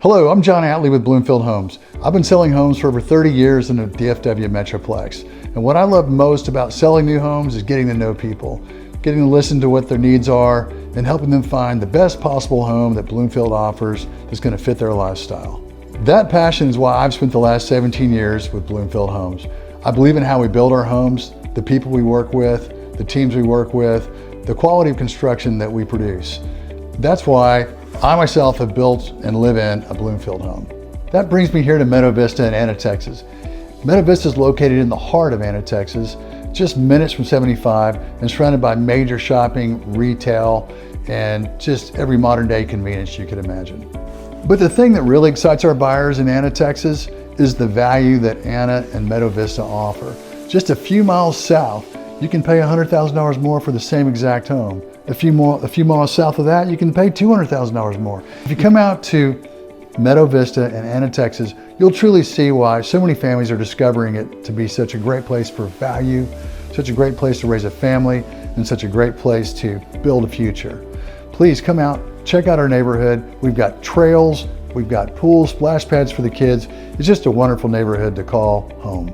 Hello, I'm John Atlee with Bloomfield Homes. I've been selling homes for over 30 years in the DFW Metroplex. And what I love most about selling new homes is getting to know people, getting to listen to what their needs are, and helping them find the best possible home that Bloomfield offers that's going to fit their lifestyle. That passion is why I've spent the last 17 years with Bloomfield Homes. I believe in how we build our homes, the people we work with, the teams we work with, the quality of construction that we produce. That's why I myself have built and live in a Bloomfield home. That brings me here to Meadow Vista in Anna, Texas. Meadow Vista is located in the heart of Anna, Texas, just minutes from 75 and surrounded by major shopping, retail, and just every modern day convenience you could imagine. But the thing that really excites our buyers in Anna, Texas is the value that Anna and Meadow Vista offer. Just a few miles south, you can pay $100,000 more for the same exact home. A few miles south of that, you can pay $200,000 more. If you come out to Meadow Vista in Anna, Texas, you'll truly see why so many families are discovering it to be such a great place for value, such a great place to raise a family, and such a great place to build a future. Please come out, check out our neighborhood. We've got trails, we've got pools, splash pads for the kids. It's just a wonderful neighborhood to call home.